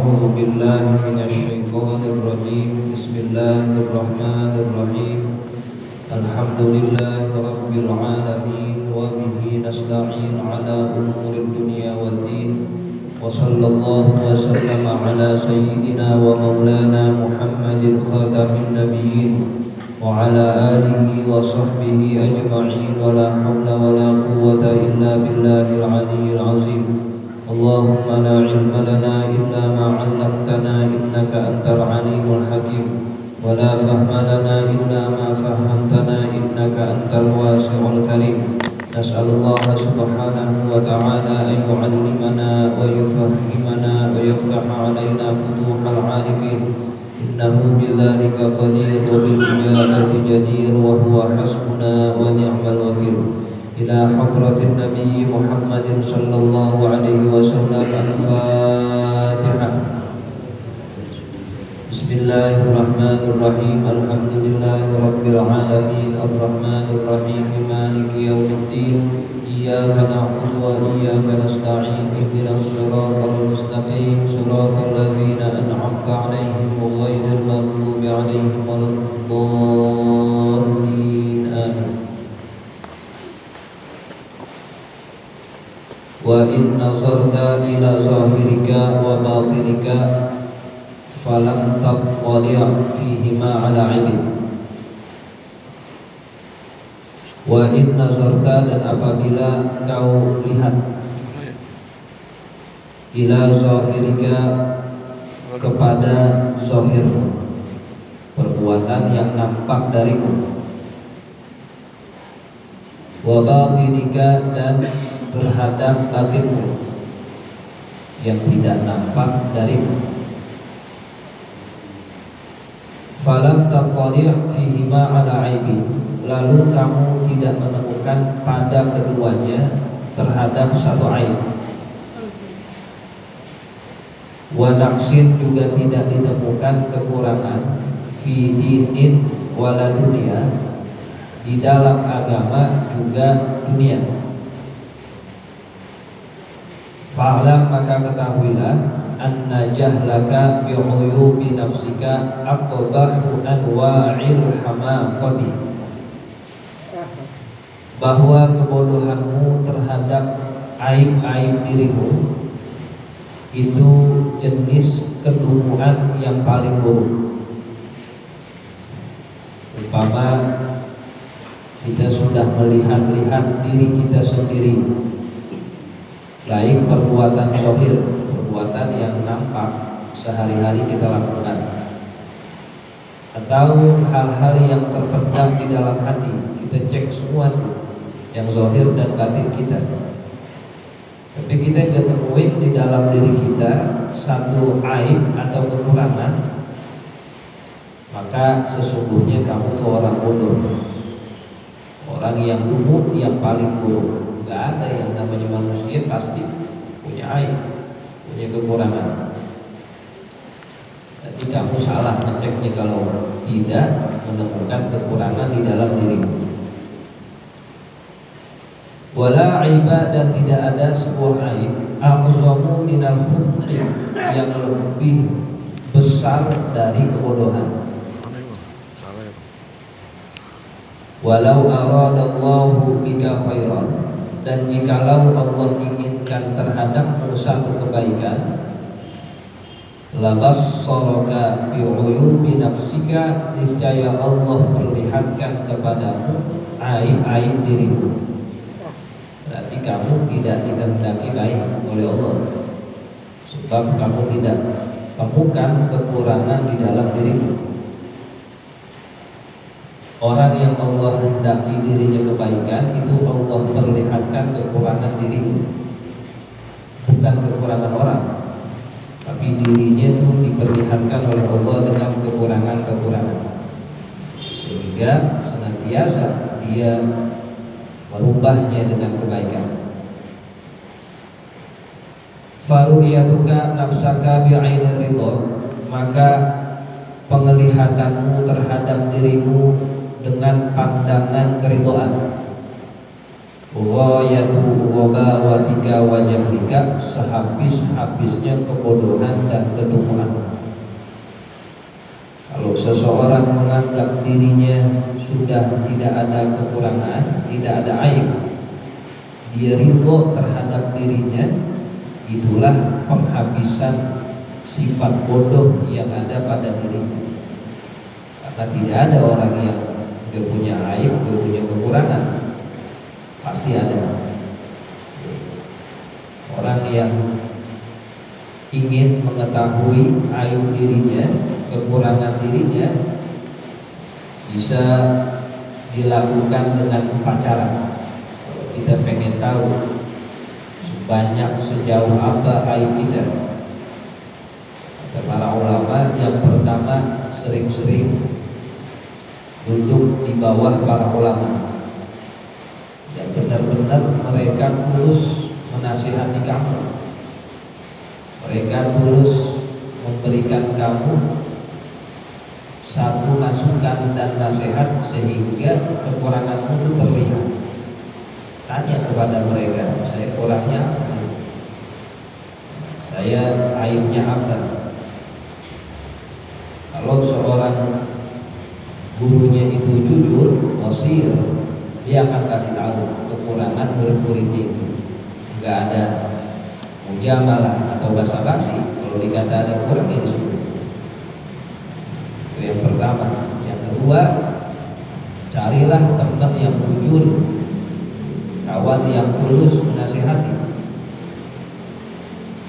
أعوذ بالله من الشيطان الرجيم. بسم الله الرحمن الرحيم. الحمد لله رب العالمين، وبه نستعين على أمور الدنيا والدين، وصلى الله وسلم على سيدنا ومولانا محمد خاتم النبيين وعلى آله وصحبه أجمعين، ولا حول ولا قوة إلا بالله العلي العظيم. اللهم لا علم لنا إلا ما علمتنا إنك أنت العليم الحكيم، ولا فهم لنا إلا ما فهمتنا إنك أنت الواسع الكريم. نسأل الله سبحانه وتعالى أن يعلمنا ويفهمنا ويفتح علينا فتوح العارفين، إنه بذلك قدير وبالإجابة جدير، وهو حسبنا ونعم الوكيل. إلى حضرة النبي محمد صلى الله عليه وسلم. الفاتحة. بسم الله الرحمن الرحيم. الحمد لله رب العالمين، الرحمن الرحيم، مالك يوم الدين. إياك نعبد وإياك نستعين. اهدنا الصراط المستقيم، صراط الذين أنعمت عليهم غير المغضوب عليهم ولا الضالين. آمين. وإن نظرت إلى ظاهرك وباطنك فلم تطلع فيهما على عيب. Wa in nazarta, dan apabila kau lihat, ila zahirika, kepada zahir, perbuatan yang nampak darimu, wa batinika, dan terhadap batinmu yang tidak nampak darimu, falam taqali' fihima ala aibi, lalu kamu tidak menemukan pada keduanya terhadap satu aib. Wa naqsin, juga tidak ditemukan kekurangan, fi dinin wala dunia, di dalam agama juga dunia. Fa'lam, maka ketahuilah, anna jahlaka bi'uyubi nafsika aqbahu anwa'il hamaqati, bahwa kebodohanmu terhadap aib-aib dirimu itu jenis kedunguan yang paling buruk. Umpama kita sudah melihat-lihat diri kita sendiri, baik perbuatan zahir, perbuatan yang nampak sehari-hari kita lakukan, atau hal-hal yang terpendam di dalam hati, kita cek semua tuh, yang zahir dan batin kita. Tapi kita ketemuin di dalam diri kita satu aib atau kekurangan, maka sesungguhnya kamu tuh orang bodoh, orang yang lumpuh, yang paling buruk. Gak ada yang namanya manusia pasti punya aib, punya kekurangan. Jadi kamu salah ngeceknya kalau tidak menemukan kekurangan di dalam dirimu. Wala aiba, dan tidak ada sebuah aib a'zamu minal humqi, yang lebih besar dari kebodohan. Walau aradallahu bika khairan, dan jikalau Allah inginkan terhadapmu satu kebaikan, labassaraka bi'uyubi nafsika, niscaya Allah perlihatkan kepadamu aib-aib dirimu. Berarti kamu tidak dikehendaki baik oleh Allah, sebab kamu tidak temukan kekurangan di dalam dirimu. Orang yang Allah hendaki dirinya kebaikan, itu Allah perlihatkan kekurangan dirimu, bukan kekurangan orang, tapi dirinya itu diperlihatkan oleh Allah dengan kekurangan-kekurangan, sehingga senantiasa dia merubahnya dengan kebaikan. Faru'iyatuka nafsaka bi'ainir ridha, maka penglihatanmu terhadap dirimu dengan pandangan keridhaan. ghayatu ghabawatika wa jahlika, sehabis-habisnya kebodohan dan kedunguan. Kalau seseorang menganggap dirinya sudah tidak ada kekurangan, tidak ada aib, dia ridho terhadap dirinya, itulah penghabisan sifat bodoh yang ada pada dirinya. Karena tidak ada orang yang gak punya aib, gak punya kekurangan, pasti ada. Orang yang ingin mengetahui aib dirinya, kekurangan dirinya, bisa dilakukan dengan pacaran. Kalau kita pengen tahu sebanyak sejauh apa aib kita, kata para ulama, yang pertama sering-sering duduk di bawah para ulama yang benar-benar mereka tulus menasihati kamu, mereka tulus memberikan kamu satu masukan dan nasihat sehingga kekuranganmu itu terlihat. Tanya kepada mereka, saya kurangnya apa? Saya aibnya apa? Kalau seorang gurunya itu jujur, wasir, dia akan kasih tahu kekurangan murid-muridnya itu. Enggak ada mujamalah atau basa-basi. Kalau dikata ada kurang, ya disebut. Itu yang pertama. Yang kedua, carilah teman yang jujur, kawan yang tulus menasihati.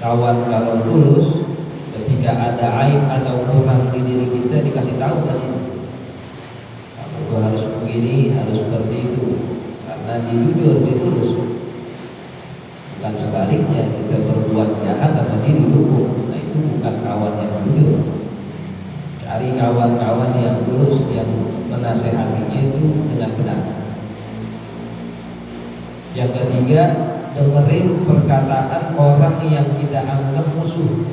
Kawan kalau tulus, ketika ada aib atau kurang di diri kita, dikasih tahu kan ini, kamu tuh harus begini, harus seperti itu, karena dia jujur, dia tulus. Bukan sebaliknya, kita berbuat jahat sama dia didukung. Nah, itu bukan kawan yang jujur. Cari kawan-kawan yang tulus, yang menasehatinya itu dengan benar. Yang ketiga, dengerin perkataan orang yang kita anggap musuh.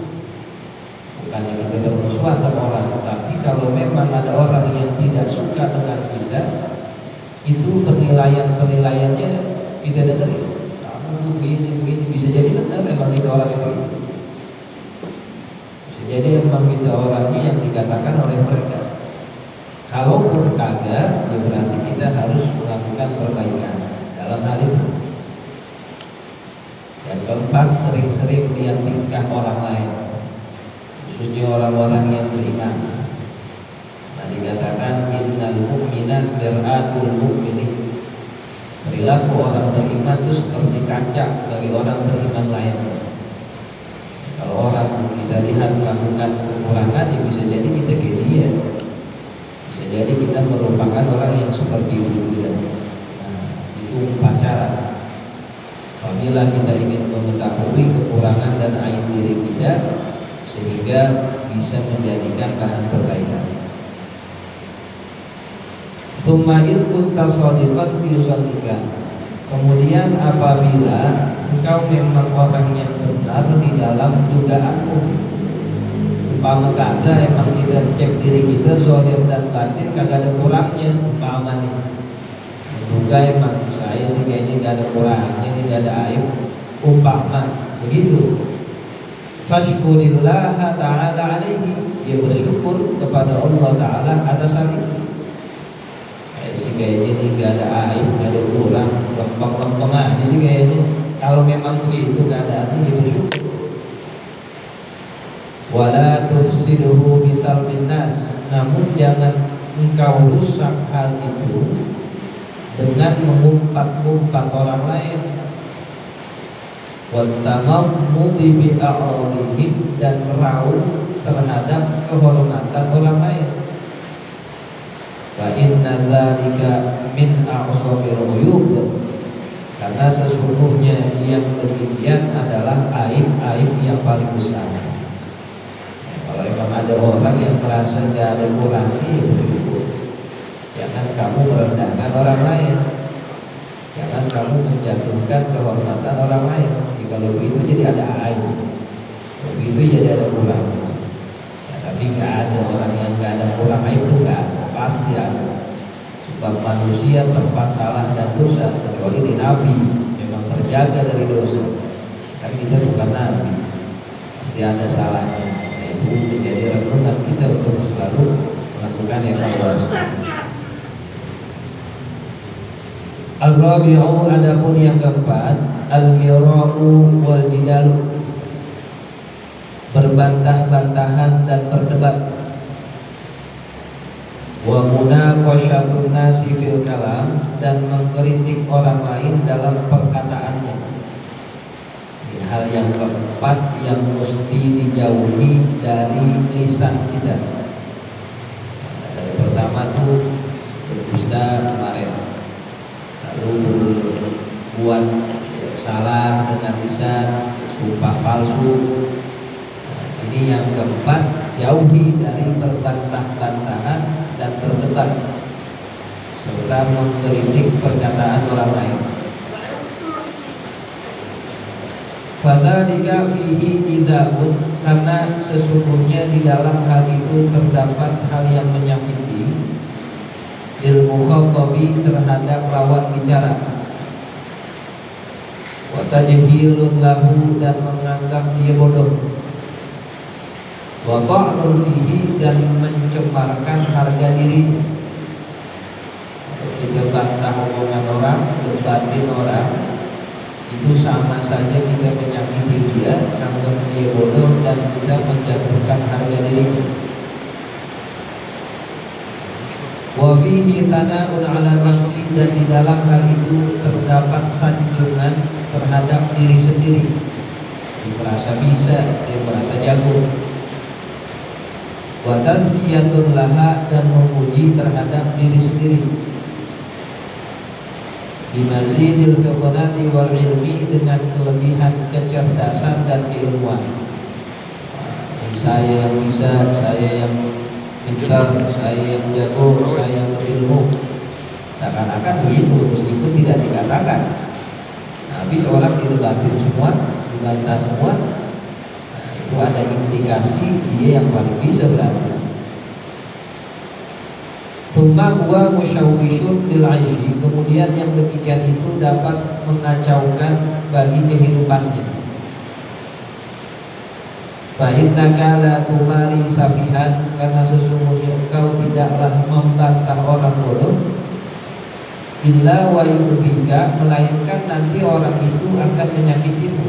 Bukannya kita bermusuhan sama orang, tapi kalau memang ada orang yang tidak suka dengan kita, itu penilaiannya kita dengerin. Kamu tuh begini, bisa jadi benar memang kita orang yang begitu. Jadi memang kita orangnya yang dikatakan oleh mereka. Kalaupun kagak, ya berarti kita harus melakukan perbaikan dalam hal itu. Yang keempat, sering-sering lihat tingkah orang lain, khususnya orang-orang yang beriman. Nah, dikatakan innal mu'mina mir'atul mu'minin. Perilaku orang beriman itu seperti kaca bagi orang beriman lain. Kalau orang kita lihat melakukan kekurangan, ya bisa jadi kita kayak dia, bisa jadi kita merupakan orang yang seperti itu juga. Nah, itu pacaran. Apabila kita ingin mengetahui kekurangan dan aib diri kita, sehingga bisa menjadikan bahan perbaikan. Tsumma in kunta shadiqan fi dhannika. Kemudian apabila engkau memang orang yang benar di dalam dugaanmu, umpama kata emang kita cek diri kita zahir dan batin kagak ada kurangnya, umpama nih menduga emang saya sih kayaknya gak ada kurangnya, ini gak ada aib, umpama begitu, fashkurillah ta'ala alaihi, dia bersyukur kepada Allah Ta'ala atas hal itu. Sih kayaknya ini gak ada aib, gak ada kurang, lempeng-lempeng aja sih kayaknya. Kalau memang begitu keadaannya, ya bersyukur. Wala tufsiduhu bisalbin nas, namun jangan engkau rusak hal itu dengan mengumpat-ngumpat orang lain. Wattamammuti bi'a'radihim, dan raung terhadap kehormatan orang lain. Fa inna zalika min a'shamil ghuyub, karena sesungguhnya yang demikian adalah aib-aib yang paling besar. Kalau memang ada orang yang merasa tidak ada kurangnya, ya bersyukur. Jangan kamu merendahkan orang lain, jangan kamu menjatuhkan kehormatan orang lain. Jadi kalau begitu jadi ada aib, begitu jadi ada kurangnya. Tapi nggak ada orang yang nggak ada kurang aib itu, nggak ada, pasti ada. Sebab manusia tempat salah dan dosa, kecuali di Nabi memang terjaga dari dosa. Tapi kita bukan Nabi, pasti ada salahnya. Nah, itu menjadi renungan kita untuk selalu melakukan evaluasi. Al-rabi'u, adapun yang keempat, al-mira'u wal jidal, berbantah-bantahan dan berdebat. Wa munaqasyatun nasi fil kalam, dan mengkritik orang lain dalam perkataannya. Ini hal yang keempat yang mesti dijauhi dari lisan kita. Dari pertama tuh berdusta kemarin, lalu berbuat salah dengan lisan, sumpah palsu. Ini yang keempat, jauhi dari berbantah-bantahan dan berdebat serta mengkritik perkataan orang lain. Fadzalika fihi izabun, karena sesungguhnya di dalam hal itu terdapat hal yang menyakiti lil mukhatabi, terhadap lawan bicara, wa tajhilun lahu, dan menganggap dia bodoh, wa ta'nun fihi, dan mencemarkan harga diri. Kita bantah omongan orang, berbatin orang, itu sama saja kita menyakiti dia, anggap dia bodoh, dan kita menjatuhkan harga diri. Wa fihi sana'un 'ala nafsi, dan di dalam hal itu terdapat sanjungan terhadap diri sendiri. Dia merasa bisa, dia merasa jago. Wa tazkiyatun laha, dan memuji terhadap diri sendiri. Bimazidil fiqhati wal ilmi, dengan kelebihan kecerdasan dan keilmuan. Saya yang bisa, saya yang pintar, saya yang jago, saya yang berilmu. Seakan-akan begitu, meskipun tidak dikatakan. Habis orang didebatin semua, dibantah semua. Itu ada indikasi dia yang paling bisa berarti. Tsumma huwa musyawwishun lil 'aishi, kemudian yang demikian itu dapat mengacaukan bagi kehidupannya. Fa innaka la tumari safihan, karena sesungguhnya engkau tidaklah membantah orang bodoh, illa wa yudhika, melainkan nanti orang itu akan menyakitimu.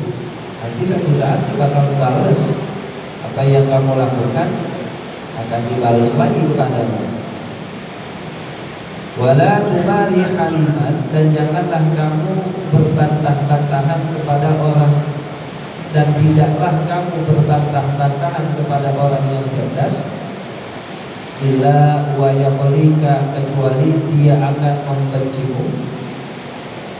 Nanti satu saat kita akan balas apa yang kamu lakukan, akan dibalas lagi kepadamu. Wala tumari haliman, dan janganlah kamu berbantah-bantahan kepada orang, dan tidaklah kamu berbantah-bantahan kepada orang yang cerdas, illa wa yaqlika, kecuali dia akan membencimu,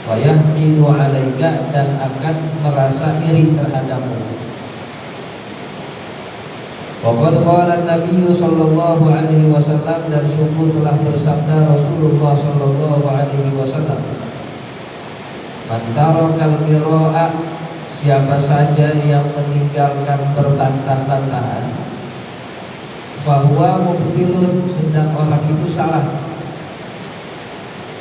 wa yahqidu 'alaika, dan akan merasa iri terhadapmu. Waqad qala Nabi sallallahu alaihi wasallam, dan sungguh telah bersabda Rasulullah sallallahu alaihi wasallam, man tarakal mira'a, siapa saja yang meninggalkan berbantah-bantahan, fahuwa mubtilun, sedang orang itu salah.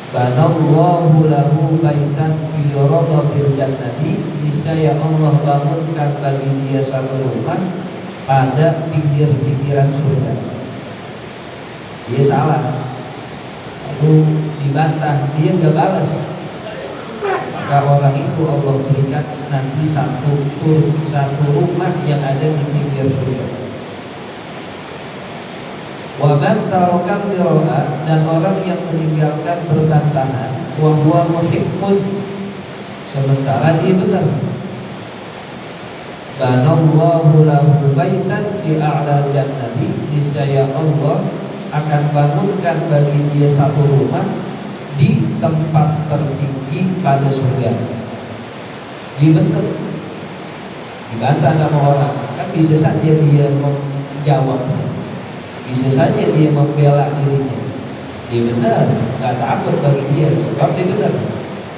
Banallahu lahu baitan fi radhatil jannati, niscaya Allah bangunkan bagi dia satu rumah pada pinggir-pinggiran surga. Dia salah, lalu dibantah, dia nggak balas, maka orang itu Allah berikan nanti satu rumah yang ada di pinggir surga. Wa man tarakal mira'a, dan orang yang meninggalkan berbantahan, wa huwa muhiqqun, sementara dia benar. Banallahu lahu baitan fi a'lal jannati, niscaya Allah akan bangunkan bagi dia satu rumah di tempat tertinggi pada surga. Dia benar, dibantah sama orang, kan bisa saja dia menjawabnya, bisa saja dia membela dirinya. Dia benar, nggak takut bagi dia, sebab dia benar.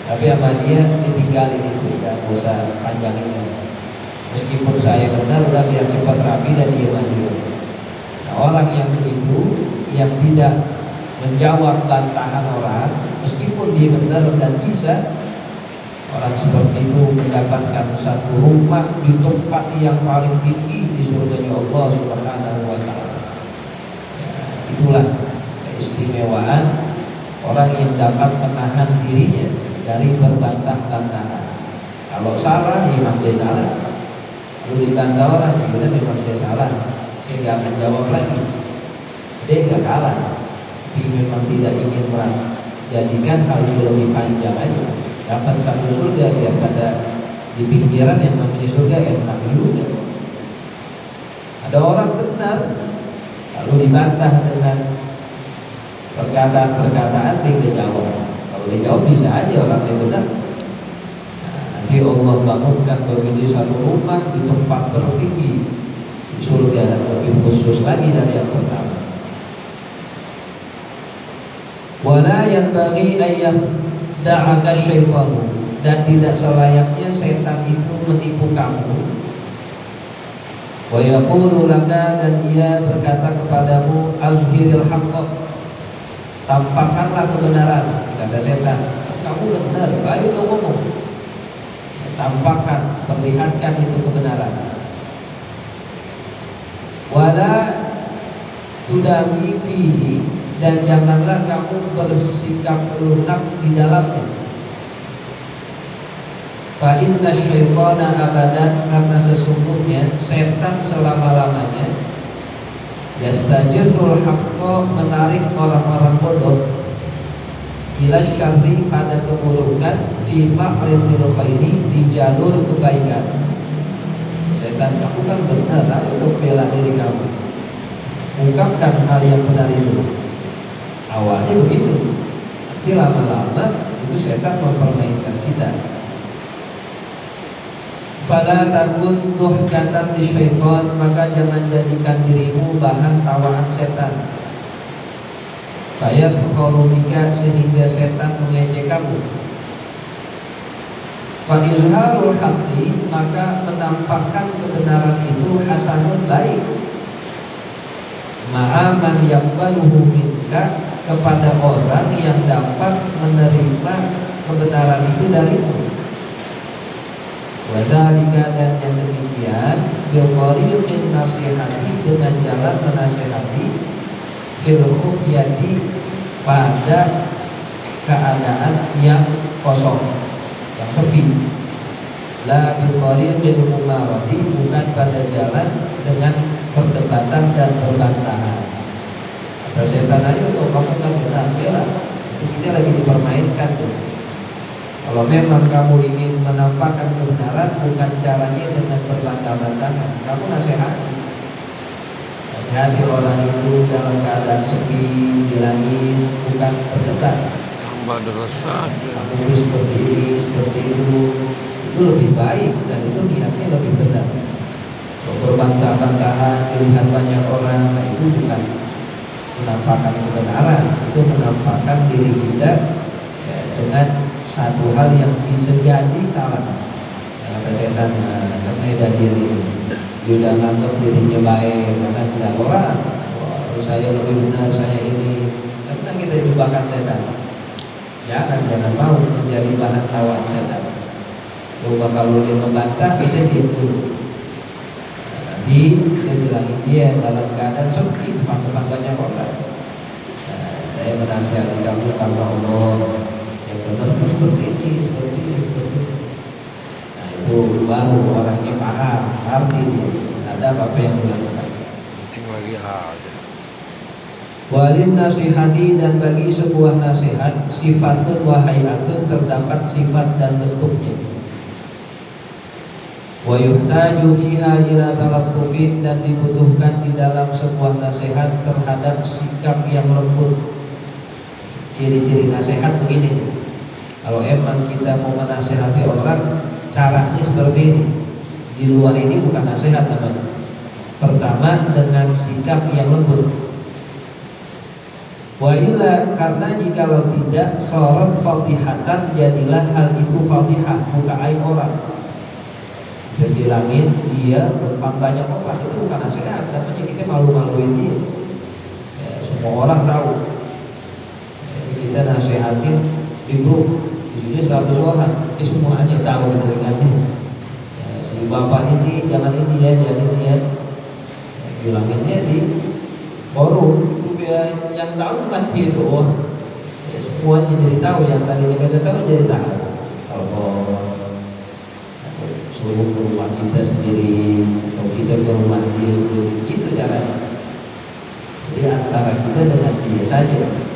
Tapi sama dia ditinggalin itu, nggak usah panjangin. Meskipun saya benar, udah biar cepat rapi dan dia maju. Nah, orang yang begitu, yang tidak menjawab bantahan orang meskipun dia benar dan bisa. Orang seperti itu mendapatkan satu rumah di tempat yang paling tinggi di surganya Allah Subhanahu wa taala. Itulah keistimewaan orang yang dapat menahan dirinya dari berbantah-bantahan. Kalau salah, ya memang dia salah. Kalau dibantah orang, ya benar memang saya salah. Saya nggak akan jawab lagi. Dia nggak kalah, tapi memang tidak ingin menjadikan hal itu lebih panjang aja. Dapat satu surga biar pada di pinggiran yang namanya surga enak juga. Ada orang benar lalu dibantah dengan perkataan-perkataan dia jawab. Kalau dia jawab bisa aja orang yang benar. Nanti Allah bangunkan bagi dia satu rumah di tempat tertinggi di surga, lebih khusus lagi dari yang pertama. Wala yanbaghi da'aka syaitan, dan tidak selayaknya setan itu menipu kamu. Wa yaqulu laka, dan dia berkata kepadamu, azhiril haqqa, tampakkanlah kebenaran. Kata setan, kamu benar, ayo kau ngomong, tampakkan, perlihatkan itu kebenaran. Wala tudami fihi, dan janganlah kamu bersikap lunak di dalamnya. Fa inna syaitana abadan, karena sesungguhnya setan selama-lamanya yastajirul haqqa, menarik orang-orang bodoh, ila syarri, pada keburukan, fi ma'ridil khairi, di jalur kebaikan. Setan, kamu kan benar, untuk bela diri kamu, ungkapkan hal yang benar itu. Awalnya begitu, tapi lama-lama itu setan mempermainkan kita. Fala takun tuhkatan di syaitan, maka jangan jadikan dirimu bahan tawaan setan. Fayaskhurubika, sehingga setan mengejek kamu. Fa izharul haqqi, maka menampakkan kebenaran itu hasanun, baik. Ma'aman yaqbaluhu minka, kepada orang yang dapat menerima kebenaran itu darimu. Wadzalika, dan yang demikian, biqariqin nasihati, dengan jalan menasihati, fil khufyati, pada keadaan yang kosong, yang sepi. La biqariqil mumarati, bukan pada jalan dengan perdebatan dan perbantahan. Kata setan, ayo tuh kamu kan benar, bela. Kita lagi dipermainkan tuh. Kalau memang kamu ingin menampakkan kebenaran, bukan caranya dengan berbantah-bantahan. Kamu nasihati orang itu dalam keadaan sepi, bilangin, bukan berdebat. Kamu itu seperti ini, seperti itu lebih baik, dan itu niatnya lebih benar. Kalau berbantah-bantahan, dilihat banyak orang, nah itu bukan menampakkan kebenaran, itu menampakkan diri kita ya, dengan satu hal yang bisa jadi salah. Kata setan, karena diri dia udah nganggap dirinya baik, karena tidak orang, saya lebih benar, saya ini, karena kita jebakan setan. Jangan mau menjadi bahan tawaan setan. Coba kalau dia membantah, kita diam dulu. Nanti dia bilangin dia dalam keadaan sepi, depan banyak orang. Saya menasihati kamu karena Allah, yang benar itu seperti ini, seperti ini, seperti ini. Nah itu baru orangnya paham, arti ada apa yang dilakukan. Walin nasihati, dan bagi sebuah nasihat, sifatun wahayatun, terdapat sifat dan bentuknya. Wa yuhtaju fiha ila talattufin, dan dibutuhkan di dalam sebuah nasihat terhadap sikap yang lembut. Ciri-ciri nasihat begini. Kalau emang kita mau menasihati orang, caranya seperti ini. Di luar ini bukan nasihat namanya. Pertama, dengan sikap yang lembut. Wa illa, karena jikalau tidak, sorot fatihatan, jadilah hal itu fatihah, buka aib orang. Dan bilangin dia depan banyak orang, itu bukan nasihat, namanya kita malu-maluin dia. Ya, semua orang tahu. kita nasihatin di grup, di sini 100 orang, semuanya tahu dengannya. Ya, si bapak ini jangan ini ya, jangan ini ya. Bilanginnya di forum itu ya, yang tahu kan dia doang. Ya, semuanya jadi tahu, yang tadinya nggak tahu jadi tahu. Telepon, suruh ke rumah kita sendiri, atau kita ke rumah dia sendiri, itu caranya. Jadi antara kita dengan dia saja.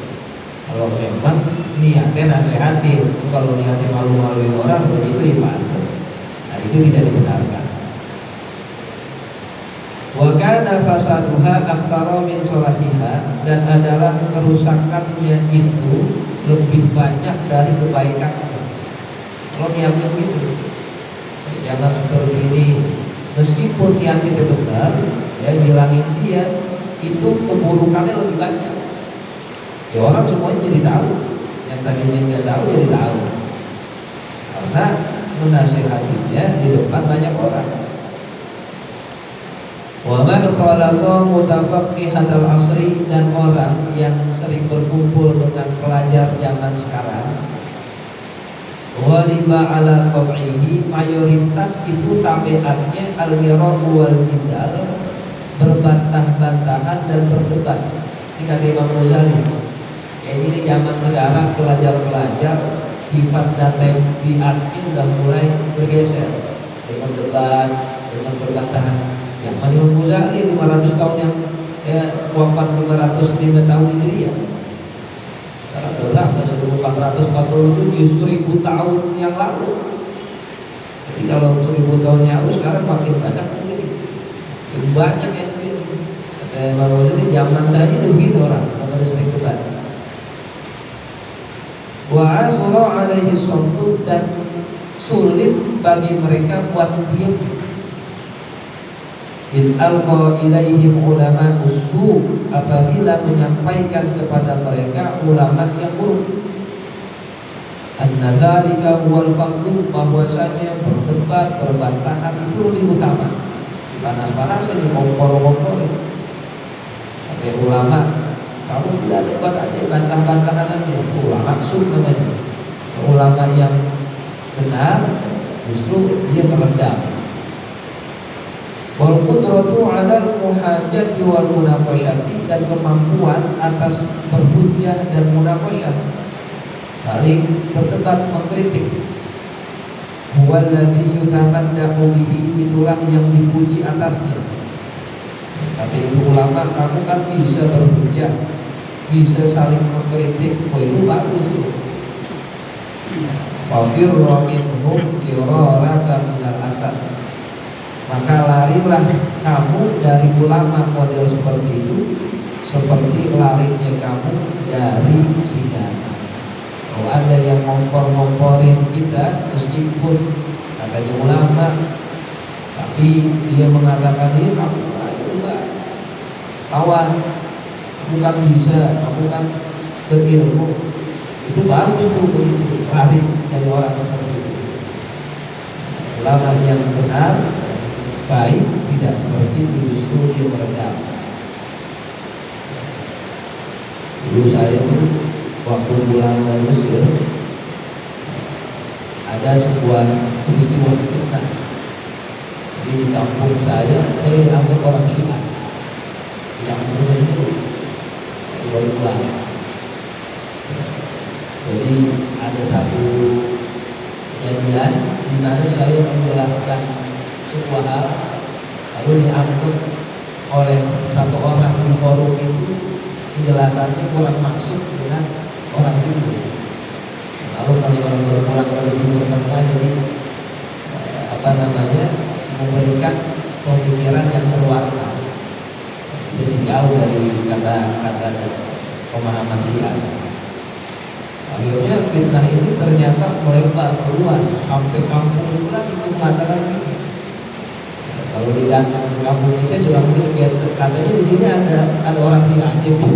Kalau memang niatnya nasihatin, kalau niatnya malu-maluin orang begitu ya pantas. Nah itu tidak dibenarkan. Wa kana fasaduha aktsara min salahiha, dan adalah kerusakannya itu lebih banyak dari kebaikannya. Kalau niatnya begitu, jangan seperti ini. Meskipun niat kita benar, ya bilangin dia, itu keburukannya lebih banyak. Ya orang semuanya jadi tahu, yang tadinya nggak tahu jadi tahu, karena menasihatinya di depan banyak orang. Wa man khalaqa mutafaqqihatal asri, dan orang yang sering berkumpul dengan pelajar zaman sekarang, ghaliba ala tab'ihi, mayoritas itu tabiatnya al-mira'u wal jidal, berbantah-bantahan dan berdebat. Ini kata Imam Ghazali. Ini zaman sekarang pelajar-pelajar sifat dan tabiatnya sudah mulai bergeser dengan debat, dengan berbantahan. Yang Imam Ghazali 500 tahun yang wafat 505 tahun Hijriah. Sekarang berapa? 1440 itu 1000 tahun yang lalu. Jadi kalau 1000 tahun yang lalu, sekarang makin banyak begini. Banyak yang begini. Kata Imam Ghazali, zaman saja itu begini orang, namanya sering debat. Wa asura alaihi sabtu, dan sulit bagi mereka buat diam. In alqa ilaihim ulama usu, apabila menyampaikan kepada mereka ulama yang buruk. Anna dzalika huwal fadlu, bahwasanya berdebat, berbantahan itu lebih utama. Panas-panasan, kompor-komporin. Kata ulama, kamu tidak debat aja, bantah-bantahan aja. Ulama maksud namanya. Ulama yang benar justru dia meredam. Wal qudratu 'alal muhajati wal munaqasyati, dan kemampuan atas berhujjah dan munaqasyah, saling berdebat, mengkritik. Huwal ladzi yutamaddahu bihi, itulah yang dipuji atasnya. Tapi itu ulama, kamu kan bisa berhujjah, bisa saling mengkritik, itu bagus tuh. Fafirra minhum firaraka minal asad, maka larilah kamu dari ulama model seperti itu, seperti larinya kamu dari singa. Kalau ada yang ngompor-ngomporin kita, meskipun katanya ulama, tapi dia mengatakan ini kamu lawan, kamu kan bisa, kamu kan berilmu, itu bagus tuh begitu, lari dari orang seperti itu. Ulama yang benar, baik, tidak seperti itu, justru dia meredam. Dulu saya tuh waktu pulang dari Mesir, ada sebuah peristiwa fitnah. Jadi di kampung saya dianggap orang Syiah. Di kampung saya itu baru pulang. Jadi ada satu kejadian di mana saya menjelaskan sebuah hal, lalu dianggap oleh satu orang di forum itu penjelasannya kurang masuk dengan orang situ. Lalu kami orang berpulang dari Timur Tengah, jadi memberikan pemikiran yang berwarna, jadi jauh dari kata-kata pemahaman Syiah. Akhirnya fitnah ini ternyata melebar keluar sampai kampung sebelah itu mengatakan ini. Kalau di kampung kita juga mungkin katanya di sini ada orang Syiah gitu.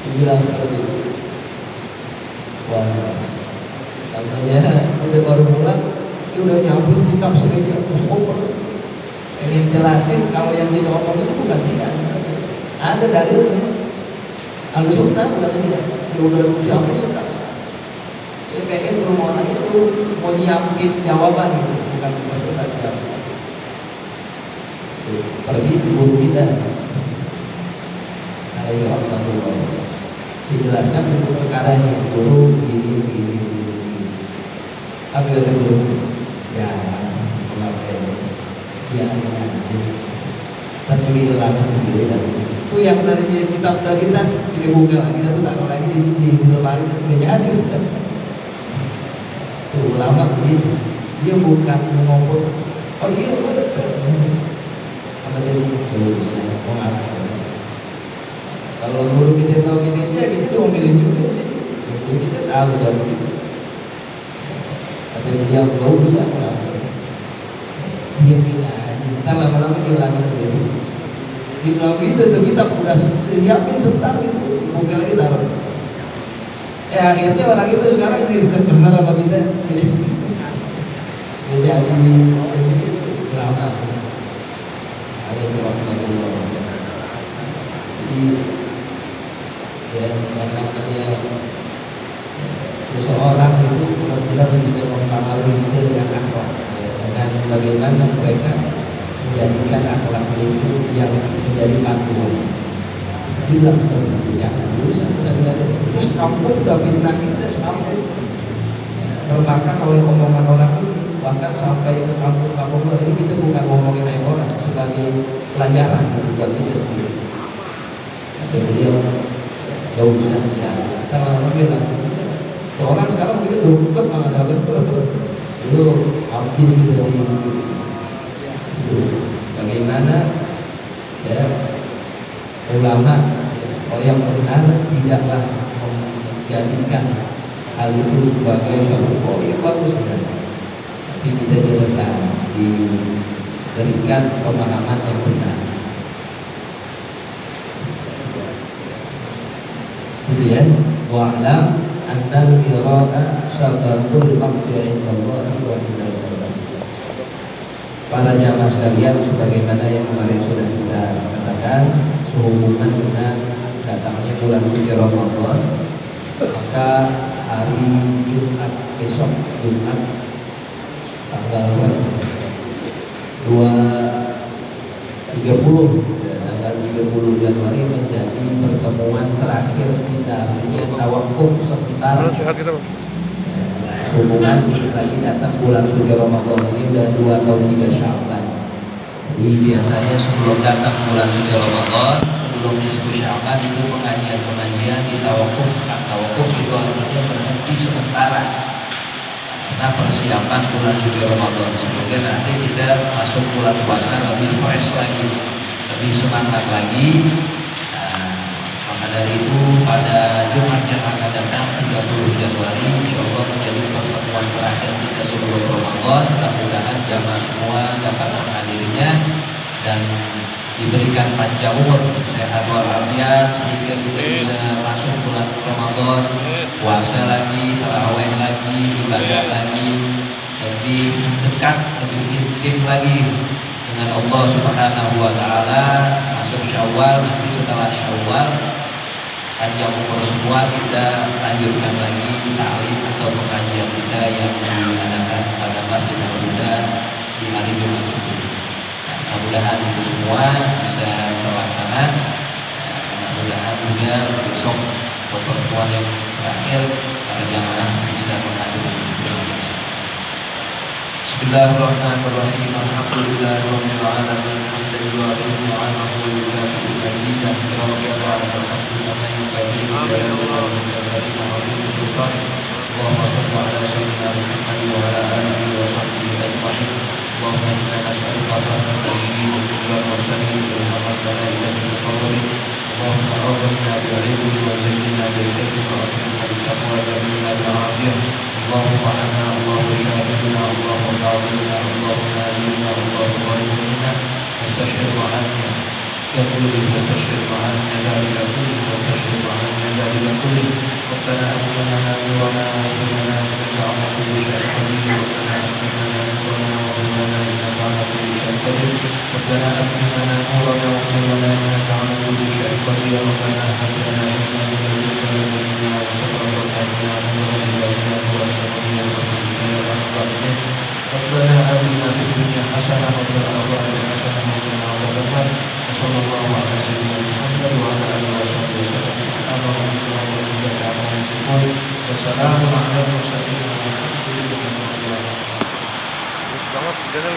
Dibilang seperti itu. Wah, katanya kita baru pulang, dia udah nyambung kitab sebagai terus open. Ingin jelasin kalau yang kita omong itu bukan Syiah, ada dalilnya. Ahlu sunnah bukan dia, dia udah siapin setas. Saya pengen permohonan itu mau nyiapin jawaban itu, bukan berdebat jawab. Pergi ke guru kita, alaihi rahmatullah. Saya jelaskan dulu perkaranya, guru ini. Apa kata guru? Ya, tapi kita lama sendiri dan itu yang tadi kitab dari kita Google lagi, kita taruh lagi di lemari udah jadi. Tuh ulama begitu, dia bukan ngomong, oh iya apa jadi guru saya mau ngapain? Kalau guru kita tahu kita sih, kita diomelin juga sih. Guru kita tahu siapa kita. Ada dia nggak usah ngapain? Dia bilang, ntar lama-lama dia lagi sendiri. Di dalam itu kita udah siapin sebentar gitu, Google kita. Akhirnya orang itu sekarang ini dekat benar apa kita? Jadi lama. Ada rahmatullah. Jadi ya namanya seseorang itu benar-benar bisa mempengaruhi kita dengan akhlak, dengan bagaimana mereka menjadikan akhlak itu yang menjadi panduan. Bilang seperti itu, ya terus kampung udah fitnah kita, kampung terbakar oleh omongan orang ini, bahkan sampai ke kampung-kampung ini kita bukan ngomongin orang sebagai pelajaran buat kita sendiri. Dan beliau jauh bisa bicara. Kalau bilang orang sekarang kita deket banget dulu habis kita di itu bagaimana ya ulama yang benar tidaklah menjadikan hal itu sebagai suatu yang bagus dan tapi kita diberikan pemahaman yang benar. Kemudian wa'lam annal irada sababul maqti 'indallahi wa indal qadar. Para jamaah sekalian, sebagaimana yang kemarin sudah kita katakan, sehubungan dengan datangnya bulan suci Ramadan, maka hari Jumat besok, Jumat tanggal 30 Januari menjadi pertemuan terakhir kita, artinya tawakuf sebentar. Hubungan dikit lagi datang bulan suci Ramadan ini udah 2 atau 3 Sya'ban. Jadi biasanya sebelum datang bulan suci Ramadan, sebelum nisfu Sya'ban itu pengajian di tawakuf. Tawakuf itu artinya berhenti sementara karena persiapan bulan suci Ramadan. Semoga nanti kita masuk bulan puasa lebih fresh lagi, lebih semangat lagi. Maka dari itu pada Jumat yang akan datang 30 Januari insyaallah menjadi pertemuan terakhir kita sebelum Ramadan. Mudah-mudahan jamaah semua dapat menghadirinya dan diberikan panjang umur, sehat walafiat sehingga kita bisa masuk bulan Ramadan, puasa lagi, tarawih lagi, ibadah lagi, lebih dekat, lebih intim lagi dengan Allah Subhanahu wa taala. Masuk Syawal, nanti setelah Syawal panjang umur semua kita lanjutkan lagi ta'lim atau pengajian kita yang diadakan pada Masjid Al-Huda di hari Jumat Subuh. Mudah-mudahan itu semua bisa terlaksana. Mudah-mudahan juga besok pertemuan yang terakhir para jamaah bisa menghadiri. Bismillahirrahmanirrahim. Alhamdulillahirabbil alamin. Hamdalillah wa anahu wa yukafi'u mazidah. Allahumma shalli ala sayyidina Muhammad wa ala alihi wa sahbihi ajma'in. Allahumma inna nas'aluka rahmatan min indika wa mursalin wa rahmatan ilahi qawli. Allahumma awwalna bi'ilmi wa zayyinna bi'ilmi wa akhirna bi'taqwa wa jamilna bi'afiyah. Allahumma anna Allahu syahiduna Allahumma ta'awilna Allahumma alina Allahumma alina mustashir wa'anna يقولي مستشهد معنا ذلك كله مستشهد معنا ذلك كله ربنا أسلمنا نورنا وإننا إنك على كل شيء قدير ربنا أسلمنا نورنا وإننا إنك على كل شيء قدير ربنا أسلمنا نورنا وإننا إنك على كل شيء قدير ربنا هب لنا sallallahu ala sayyidina Muhammad wa ala alihi wasallam. Subhana rabbika rabbil izzati amma yasifun wa salamun ala al mursalin